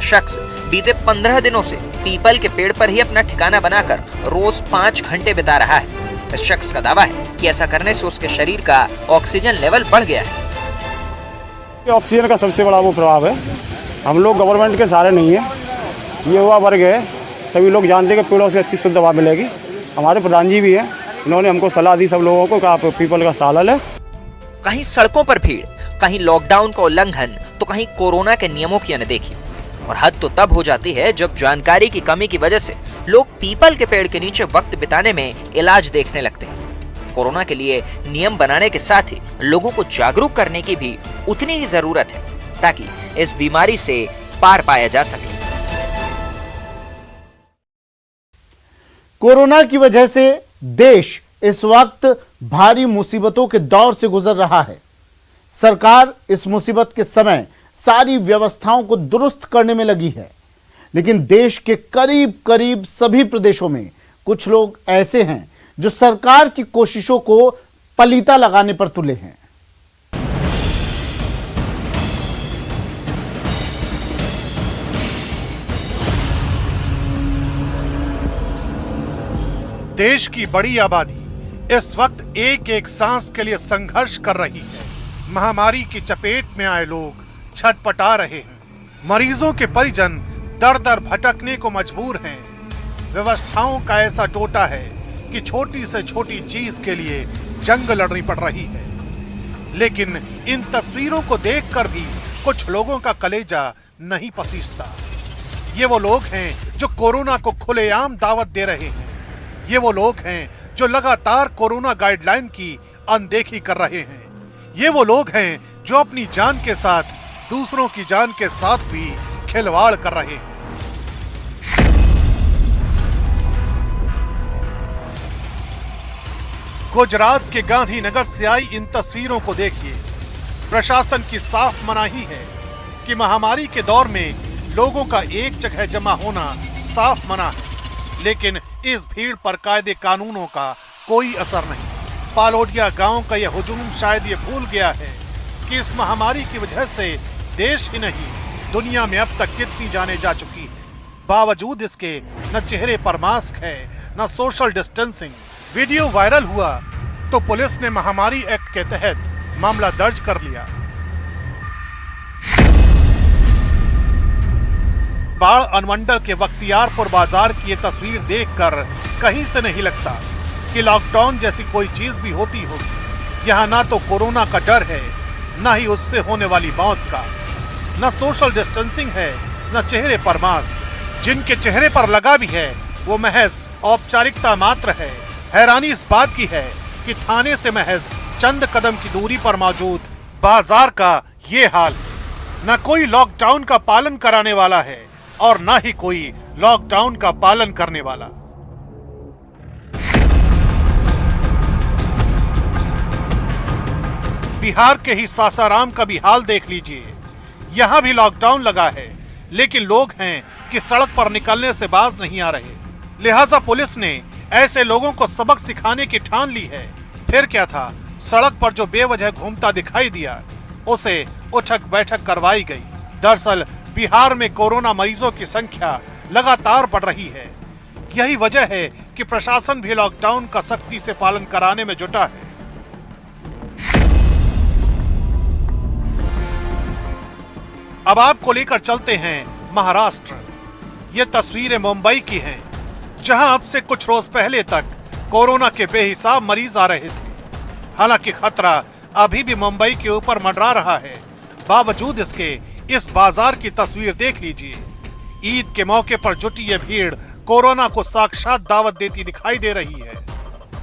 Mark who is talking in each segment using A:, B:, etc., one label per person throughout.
A: शख्स बीते 15 दिनों से पीपल के पेड़ पर ही अपना ठिकाना बनाकर रोज 5 घंटे बिता रहा है। इस शख्स का दावा है कि ऐसा करने से उसके शरीर का ऑक्सीजन लेवल बढ़ गया है।
B: ऑक्सीजन का सबसे बड़ा वो प्रभाव है। हम लोग गवर्नमेंट के सहारे नहीं है, ये युवा वर्ग है, सभी लोग जानते हैं कि पेड़ों से अच्छी शुद्ध हवा मिलेगी। हमारे प्रधान जी भी हैं, इन्होंने हमको सलाह दी सब लोगों को कि आप पीपल का सहारा लें।
A: कहीं सड़कों पर भीड़, कहीं लॉकडाउन का उल्लंघन, तो कहीं कोरोना के नियमों की अनदेखी। और हद तो तब हो जाती है जब जानकारी की कमी की वजह से लोग पीपल के पेड़ के नीचे वक्त बिताने में इलाज देखने लगते हैं। कोरोना के लिए नियम बनाने के साथ ही लोगों को जागरूक करने की भी उतनी ही जरूरत है ताकि इस बीमारी से पार पाया जा सके।
C: कोरोना की वजह से देश इस वक्त भारी मुसीबतों के दौर से गुजर रहा है। सरकार इस मुसीबत के समय सारी व्यवस्थाओं को दुरुस्त करने में लगी है, लेकिन देश के करीब करीब सभी प्रदेशों में कुछ लोग ऐसे हैं जो सरकार की कोशिशों को पलीता लगाने पर तुले हैं।
D: देश की बड़ी आबादी इस वक्त एक एक सांस के लिए संघर्ष कर रही है। महामारी की चपेट में आए लोग छटपटा रहे हैं। मरीजों के परिजन दर दर भटकने को मजबूर हैं। व्यवस्थाओं का ऐसा टोटा है कि छोटी से छोटी चीज के लिए जंग लड़नी पड़ रही है। लेकिन इन तस्वीरों को देखकर भी कुछ लोगों का कलेजा नहीं पसीजता। ये वो लोग हैं जो कोरोना को खुलेआम दावत दे रहे हैं। ये वो लोग हैं जो लगातार कोरोना गाइडलाइन की अनदेखी कर रहे हैं। ये वो लोग हैं जो अपनी जान के साथ दूसरों की जान के साथ भी खिलवाड़ कर रहे हैं। गुजरात के गांधीनगर से आई इन तस्वीरों को देखिए। प्रशासन की साफ मनाही है कि महामारी के दौर में लोगों का एक जगह जमा होना साफ मना है, लेकिन इस भीड़ पर कायदे कानूनों का कोई असर नहीं। पालोडिया गांव का यह हुजूम शायद ये भूल गया है कि इस महामारी की वजह से देश ही नहीं दुनिया में अब तक कितनी जानें जा चुकी है। बावजूद इसके न चेहरे पर मास्क है, न सोशल डिस्टेंसिंग। वीडियो वायरल हुआ तो पुलिस ने महामारी एक्ट के तहत मामला दर्ज कर लिया। बाढ़ अनुमंडल के बख्तियारपुर बाजार की ये तस्वीर देखकर कहीं से नहीं लगता कि लॉकडाउन जैसी कोई चीज भी होती होगी। यहाँ ना तो कोरोना का डर है, ना ही उससे होने वाली मौत का, न सोशल डिस्टेंसिंग है, न चेहरे पर मास्क। जिनके चेहरे पर लगा भी है वो महज औपचारिकता मात्र है। हैरानी इस बात की है कि थाने से महज चंद कदम की दूरी पर मौजूद बाजार का ये हाल। न कोई लॉकडाउन का पालन कराने वाला है और न ही कोई लॉकडाउन का पालन करने वाला। बिहार के ही सासाराम का भी हाल देख लीजिए। यहाँ भी लॉकडाउन लगा है, लेकिन लोग हैं कि सड़क पर निकलने से बाज नहीं आ रहे। लिहाजा पुलिस ने ऐसे लोगों को सबक सिखाने की ठान ली है। फिर क्या था, सड़क पर जो बेवजह घूमता दिखाई दिया उसे उठक बैठक करवाई गई। दरअसल बिहार में कोरोना मरीजों की संख्या लगातार बढ़ रही है। यही वजह है कि प्रशासन भी लॉकडाउन का सख्ती से पालन कराने में जुटा है। अब आपको लेकर चलते हैं महाराष्ट्र। ये तस्वीरें मुंबई की हैं, जहां अब से कुछ रोज पहले तक कोरोना के बेहिसाब मरीज आ रहे थे। हालांकि खतरा अभी भी मुंबई के ऊपर मंडरा रहा है। बावजूद इसके इस बाजार की तस्वीर देख लीजिए। ईद के मौके पर जुटी ये भीड़ कोरोना को साक्षात दावत देती दिखाई दे रही है।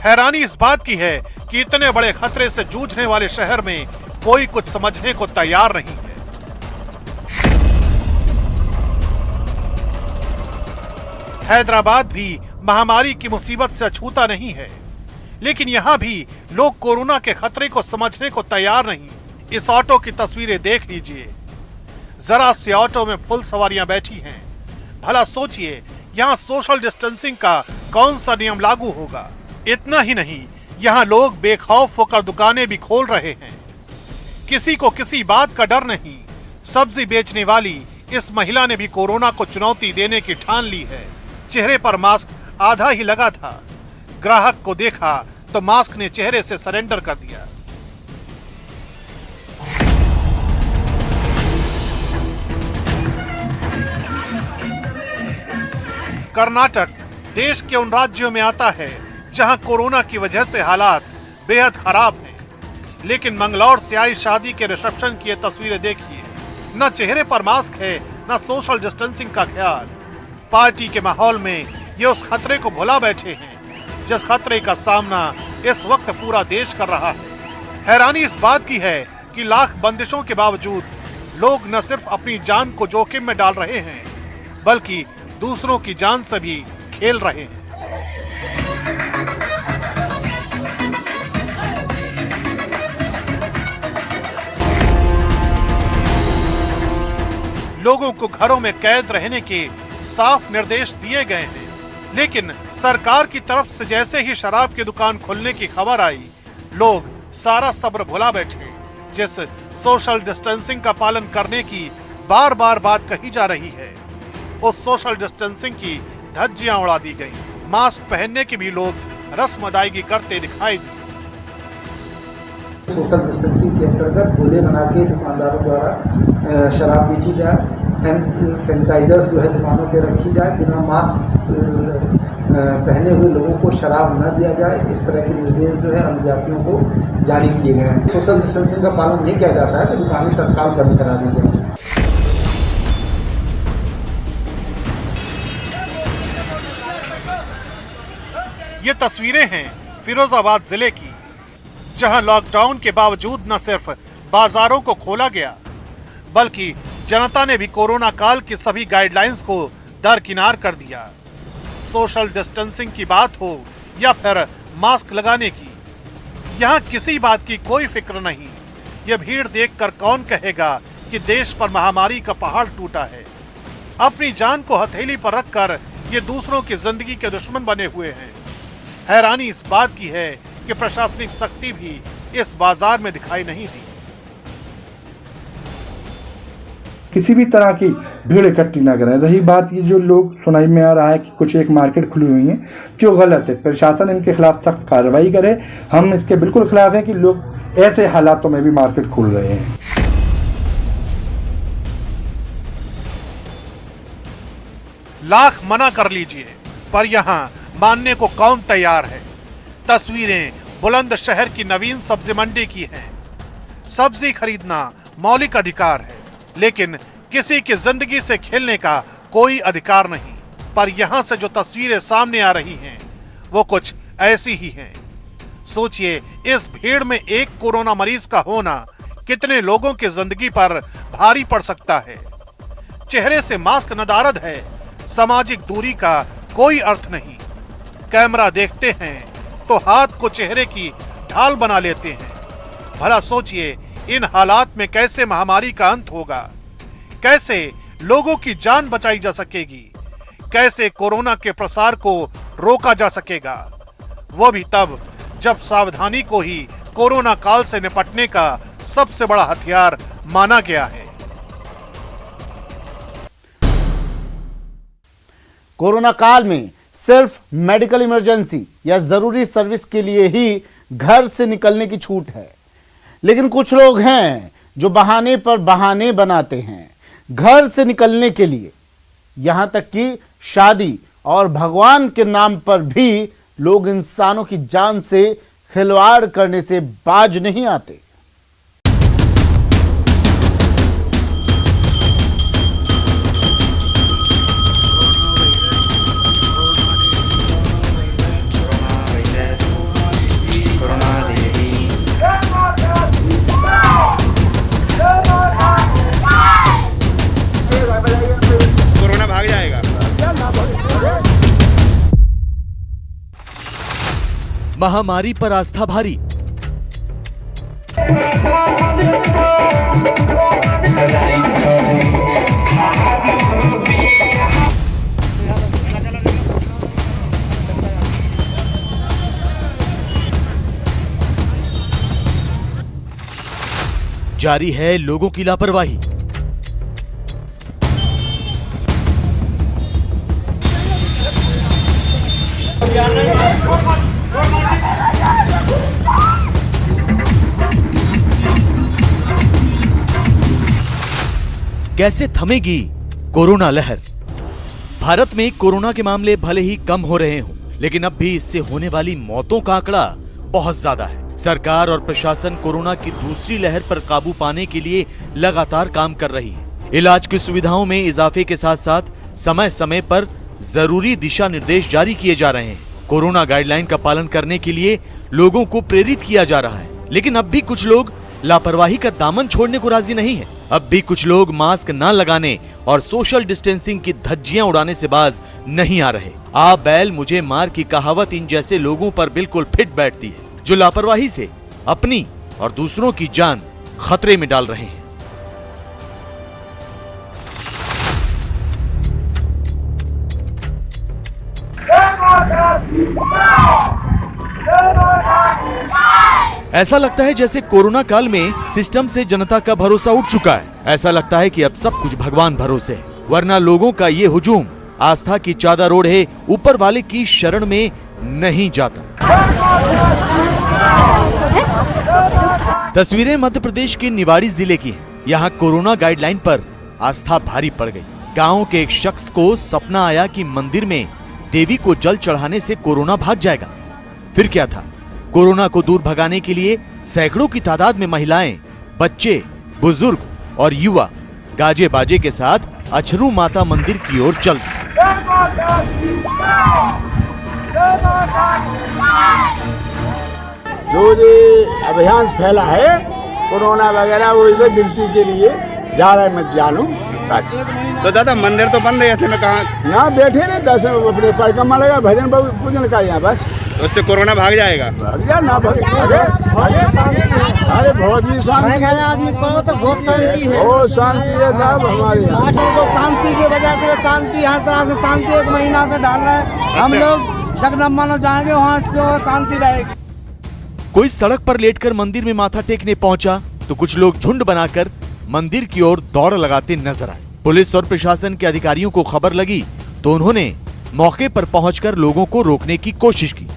D: हैरानी इस बात की है कि इतने बड़े खतरे से जूझने वाले शहर में कोई कुछ समझने को तैयार नहीं है। हैदराबाद भी महामारी की मुसीबत से अछूता नहीं है, लेकिन यहाँ भी लोग कोरोना के खतरे को समझने को तैयार नहीं। इस ऑटो की तस्वीरें देख लीजिए। जरा से ऑटो में फुल सवारियां बैठी हैं। भला सोचिए यहाँ सोशल डिस्टेंसिंग का कौन सा नियम लागू होगा। इतना ही नहीं, यहाँ लोग बेखौफ होकर दुकानें भी खोल रहे हैं। किसी को किसी बात का डर नहीं। सब्जी बेचने वाली इस महिला ने भी कोरोना को चुनौती देने की ठान ली है। चेहरे पर मास्क आधा ही लगा था। ग्राहक को देखा तो मास्क ने चेहरे से सरेंडर कर दिया। कर्नाटक देश के उन राज्यों में आता है जहां कोरोना की वजह से हालात बेहद खराब हैं। लेकिन मंगलौर से आई शादी के रिसेप्शन की ये तस्वीरें देखिए। न चेहरे पर मास्क है, न सोशल डिस्टेंसिंग का ख्याल। पार्टी के माहौल में ये उस खतरे को भुला बैठे हैं जिस खतरे का सामना इस वक्त पूरा देश कर रहा है। हैरानी इस बात की है कि लाख बंदिशों के बावजूद लोग न सिर्फ अपनी जान को जोखिम में डाल रहे हैं बल्कि दूसरों की जान से भी खेल रहे हैं। लोगों को घरों में कैद रहने के साफ निर्देश दिए गए हैं, लेकिन सरकार की तरफ से जैसे ही शराब की दुकान खोलने की खबर आई, लोग सारा सब्र भुला बैठे। जिस सोशल डिस्टेंसिंग का पालन करने की बार बार बात कही जा रही है, उस सोशल डिस्टेंसिंग की धज्जियां उड़ा दी गई। मास्क पहनने की भी लोग रस्म अदायगी करते दिखाई दी।
E: सोशल डिस्टेंसिंग के अंतर्गत गोले बना के दुकानदारों द्वारा शराब बेची जाए, हैंड सैनिटाइजर्स जो है दुकानों पे रखी जाए, बिना मास्क पहने हुए लोगों को शराब न दिया जाए, इस तरह के निर्देश जो है अनुज्ञातियों को जारी किए गए हैं। सोशल डिस्टेंसिंग का पालन नहीं किया जाता है तो दुकानें तत्काल बंद करा दी जाए।
D: ये तस्वीरें हैं फिरोजाबाद जिले की, जहां लॉकडाउन के बावजूद न सिर्फ बाजारों को खोला गया बल्कि जनता ने भी कोरोना काल की सभी गाइडलाइंस को दरकिनार कर दिया। सोशल डिस्टेंसिंग की बात हो या फिर मास्क लगाने की, यहां किसी बात की कोई फिक्र नहीं। यह भीड़ देखकर कौन कहेगा कि देश पर महामारी का पहाड़ टूटा है। अपनी जान को हथेली पर रखकर ये दूसरों की जिंदगी के दुश्मन बने हुए हैं। हैरानी इस बात की है कि प्रशासनिक सख्ती भी इस बाजार में दिखाई नहीं दी।
F: किसी भी तरह की भीड़ इकट्ठी न करें। रही बात ये जो लोग सुनाई में आ रहा है कि कुछ एक मार्केट खुली हुई है, जो गलत है, प्रशासन इनके खिलाफ सख्त कार्रवाई करे। हम इसके बिल्कुल खिलाफ हैं कि लोग ऐसे हालातों में भी मार्केट खोल रहे हैं।
D: लाख मना कर लीजिए पर यहाँ मानने को कौन तैयार है। तस्वीरें बुलंदशहर की नवीन सब्जी मंडी की हैं। सब्जी खरीदना मौलिक अधिकार है, लेकिन किसी की जिंदगी से खेलने का कोई अधिकार नहीं। पर यहाँ से जो तस्वीरें सामने आ रही हैं वो कुछ ऐसी ही हैं। सोचिए, इस भीड़ में एक कोरोना मरीज का होना कितने लोगों की जिंदगी पर भारी पड़ सकता है। चेहरे से मास्क नदारद है, सामाजिक दूरी का कोई अर्थ नहीं। कैमरा देखते हैं तो हाथ को चेहरे की ढाल बना लेते हैं। भला सोचिए, इन हालात में कैसे महामारी का अंत होगा, कैसे लोगों की जान बचाई जा सकेगी, कैसे कोरोना के प्रसार को रोका जा सकेगा। वो भी तब जब सावधानी को ही कोरोना काल से निपटने का सबसे बड़ा हथियार माना गया है।
C: कोरोना काल में सिर्फ मेडिकल इमरजेंसी या जरूरी सर्विस के लिए ही घर से निकलने की छूट है, लेकिन कुछ लोग हैं जो बहाने पर बहाने बनाते हैं घर से निकलने के लिए। यहां तक कि शादी और भगवान के नाम पर भी लोग इंसानों की जान से खिलवाड़ करने से बाज नहीं आते।
G: महामारी पर आस्था भारी। जारी है लोगों की लापरवाही। कैसे थमेगी कोरोना लहर? भारत में कोरोना के मामले भले ही कम हो रहे हों, लेकिन अब भी इससे होने वाली मौतों का आंकड़ा बहुत ज्यादा है। सरकार और प्रशासन कोरोना की दूसरी लहर पर काबू पाने के लिए लगातार काम कर रही है। इलाज की सुविधाओं में इजाफे के साथ साथ समय समय पर जरूरी दिशा निर्देश जारी किए जा रहे हैं। कोरोना गाइडलाइन का पालन करने के लिए लोगों को प्रेरित किया जा रहा है, लेकिन अब भी कुछ लोग लापरवाही का दामन छोड़ने को राजी नहीं है। अब भी कुछ लोग मास्क न लगाने और सोशल डिस्टेंसिंग की धज्जियां उड़ाने से बाज नहीं आ रहे। आ बैल मुझे मार की कहावत इन जैसे लोगों पर बिल्कुल फिट बैठती है, जो लापरवाही से अपनी और दूसरों की जान खतरे में डाल रहे हैं। ऐसा लगता है जैसे कोरोना काल में सिस्टम से जनता का भरोसा उठ चुका है। ऐसा लगता है कि अब सब कुछ भगवान भरोसे है, वरना लोगों का ये हुजूम आस्था की चादर ओढ़े ऊपर वाले की शरण में नहीं जाता। तस्वीरें मध्य प्रदेश के निवाड़ी जिले की हैं। यहाँ कोरोना गाइडलाइन पर आस्था भारी पड़ गई। गांव के एक शख्स को सपना आया कि मंदिर में देवी को जल चढ़ाने से कोरोना भाग जाएगा। फिर क्या था, कोरोना को दूर भगाने के लिए सैकड़ों की तादाद में महिलाएं, बच्चे, बुजुर्ग और युवा गाजे बाजे के साथ अछरू माता मंदिर की ओर चल दिए।
H: जो ये अभियान फैला है कोरोना वगैरह, वो इसे गिनती के लिए जा रहा है, मत जानो।
B: तो दादा मंदिर तो बंद है, ऐसे में कहाँ
H: यहाँ बैठे रहे, दर्शन अपने परिक्रमा लगा, भजन पूजन का यहाँ बस।
B: उससे कोरोना भाग जाएगा?
H: भाग जा ना भाग, अरे बहुत ही शांति
I: आदमी को तो बहुत शांति है,
H: बहुत शांति है साहब हमारे यहाँ।
I: तो शांति की वजह से शांति हर तरह से शांति 1 महीना से डाल रहे हैं। हम लोग जगदम्बा जाएंगे, वहाँ से शांति रहेगी।
G: कोई सड़क पर लेटकर मंदिर में माथा टेकने पहुंचा तो कुछ लोग झुंड बनाकर मंदिर की ओर दौड़ लगाते नजर आए। पुलिस और प्रशासन के अधिकारियों को खबर लगी तो उन्होंने मौके पर पहुंचकर लोगों को रोकने की कोशिश की,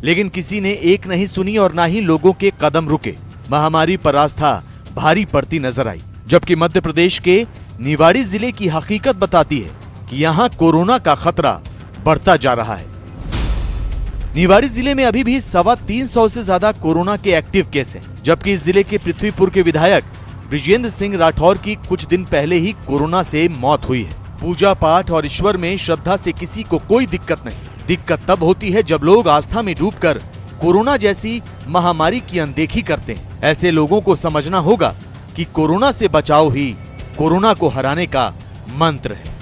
G: लेकिन किसी ने एक नहीं सुनी और ना ही लोगों के कदम रुके। महामारी पर आस्था भारी पड़ती नजर आई, जबकि मध्य प्रदेश के निवाड़ी जिले की हकीकत बताती है कि यहाँ कोरोना का खतरा बढ़ता जा रहा है। निवाड़ी जिले में अभी भी 325 से ज्यादा कोरोना के एक्टिव केस हैं, जबकि इस जिले के पृथ्वीपुर के विधायक ब्रिजेंद्र सिंह राठौर की कुछ दिन पहले ही कोरोना से मौत हुई है। पूजा पाठ और ईश्वर में श्रद्धा से किसी को कोई दिक्कत नहीं। दिक्कत तब होती है जब लोग आस्था में डूबकर कोरोना जैसी महामारी की अनदेखी करते हैं। ऐसे लोगों को समझना होगा कि कोरोना से बचाव ही कोरोना को हराने का मंत्र है।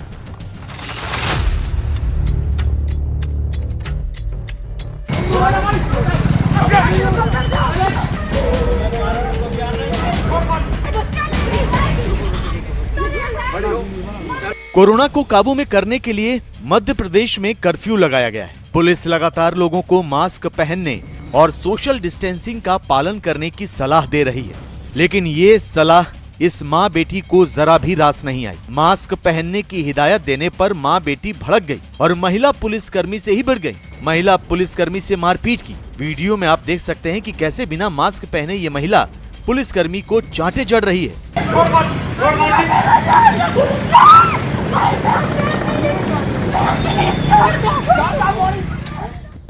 G: कोरोना को काबू में करने के लिए मध्य प्रदेश में कर्फ्यू लगाया गया है। पुलिस लगातार लोगों को मास्क पहनने और सोशल डिस्टेंसिंग का पालन करने की सलाह दे रही है, लेकिन ये सलाह इस माँ बेटी को जरा भी रास नहीं आई। मास्क पहनने की हिदायत देने पर माँ बेटी भड़क गई और महिला पुलिसकर्मी से ही भिड़ गई। महिला पुलिसकर्मी से मारपीट की। वीडियो में आप देख सकते हैं कि कैसे बिना मास्क पहने ये महिला पुलिसकर्मी को चांटे जड़ रही है।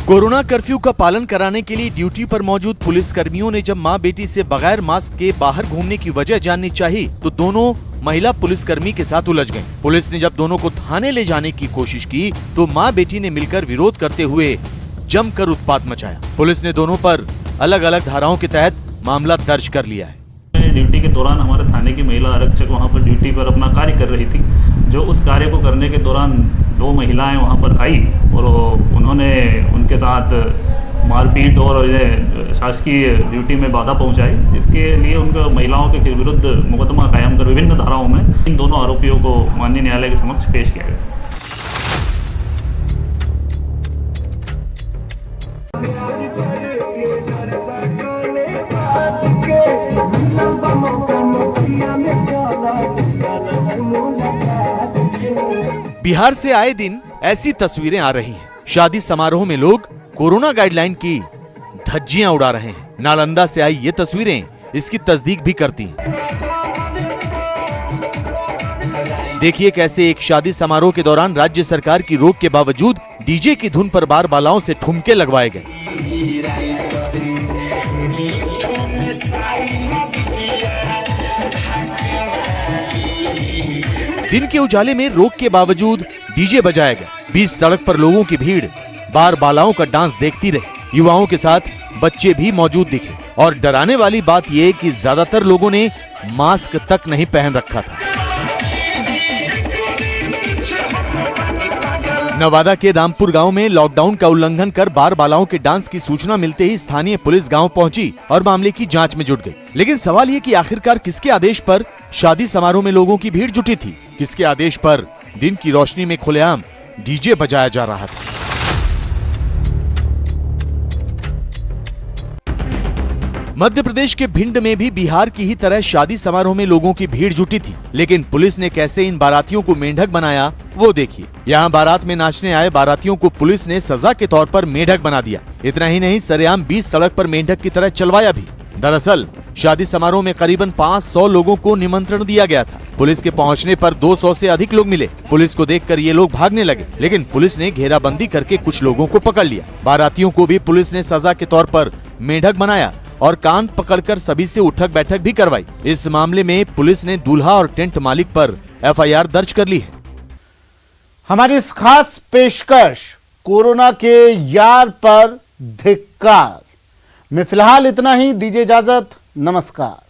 G: कोरोना कर्फ्यू का पालन कराने के लिए ड्यूटी पर मौजूद पुलिसकर्मियों ने जब मां बेटी से बगैर मास्क के बाहर घूमने की वजह जाननी चाहिए तो दोनों महिला पुलिसकर्मी के साथ उलझ गईं। पुलिस ने जब दोनों को थाने ले जाने की कोशिश की तो मां बेटी ने मिलकर विरोध करते हुए जमकर उत्पात मचाया। पुलिस ने दोनों पर अलग अलग धाराओं के तहत मामला दर्ज कर लिया है।
J: ड्यूटी के दौरान हमारे थाने की महिला आरक्षक वहां पर ड्यूटी पर अपना कार्य कर रही थी। जो उस कार्य को करने के दौरान 2 महिलाएं वहां पर आई और उन्होंने उनके साथ मारपीट और शासकीय ड्यूटी में बाधा पहुंचाई, जिसके लिए उनको महिलाओं के विरुद्ध मुकदमा कायम कर विभिन्न धाराओं में इन दोनों आरोपियों को माननीय न्यायालय के समक्ष पेश किया गया।
G: बिहार से आए दिन ऐसी तस्वीरें आ रही हैं। शादी समारोह में लोग कोरोना गाइडलाइन की धज्जियां उड़ा रहे हैं। नालंदा से आई ये तस्वीरें इसकी तस्दीक भी करती हैं। देखिए कैसे एक शादी समारोह के दौरान राज्य सरकार की रोक के बावजूद डीजे की धुन पर बार बालाओं से ठुमके लगवाए गए। दिन के उजाले में रोक के बावजूद डीजे बजाया गया। बीच सड़क पर लोगों की भीड़ बार बालाओं का डांस देखती रही। युवाओं के साथ बच्चे भी मौजूद दिखे और डराने वाली बात यह कि ज्यादातर लोगों ने मास्क तक नहीं पहन रखा था। नवादा के रामपुर गांव में लॉकडाउन का उल्लंघन कर बार बालाओं के डांस की सूचना मिलते ही स्थानीय पुलिस गांव पहुंची और मामले की जांच में जुट गई। लेकिन सवाल ये कि आखिरकार किसके आदेश पर शादी समारोह में लोगों की भीड़ जुटी थी? किसके आदेश पर दिन की रोशनी में खुलेआम डीजे बजाया जा रहा था? मध्य प्रदेश के भिंड में भी बिहार की ही तरह शादी समारोह में लोगों की भीड़ जुटी थी, लेकिन पुलिस ने कैसे इन बारातियों को मेंढक बनाया वो देखिए। यहाँ बारात में नाचने आए बारातियों को पुलिस ने सजा के तौर पर मेंढक बना दिया। इतना ही नहीं, सरेआम बीच सड़क पर मेंढक की तरह चलवाया भी। दरअसल शादी समारोह में करीबन 500 लोगों को निमंत्रण दिया गया था। पुलिस के पहुंचने पर 200 से अधिक लोग मिले। पुलिस को देखकर ये लोग भागने लगे, लेकिन पुलिस ने घेराबंदी करके कुछ लोगों को पकड़ लिया। बारातियों को भी पुलिस ने सजा के तौर पर मेंढक बनाया और कान पकड़कर सभी से उठक बैठक भी करवाई। इस मामले में पुलिस ने दूल्हा और टेंट मालिक पर एफआईआर दर्ज कर ली है।
C: हमारी इस खास पेशकश कोरोना के यार पर धिक्कार में फिलहाल इतना ही। दीजिए इजाजत, नमस्कार।